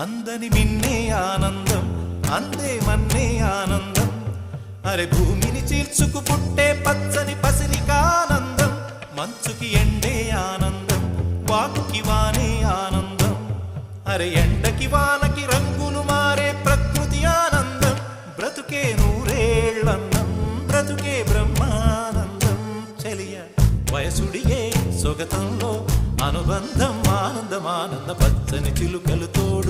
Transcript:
అందని మిన్నే ఆనందం, అందే మన్నే ఆనందం. అరే భూమిని చీల్చుకు పుట్టే పచ్చని పసిరికానందం. మంచుకి ఎండే ఆనందం, వాకుకి వానే ఆనందం. అరే ఎండకి వానకి రంగులు మారే ప్రకృతి ఆనందం. బ్రతుకే నూరేళ్ళన్నం, బ్రతుకే బ్రహ్మానందం. చెలియ వయసుడియే సొగతంలో అనుబంధం, ఆనందమానంద పచ్చని చిలుకలు తోడు.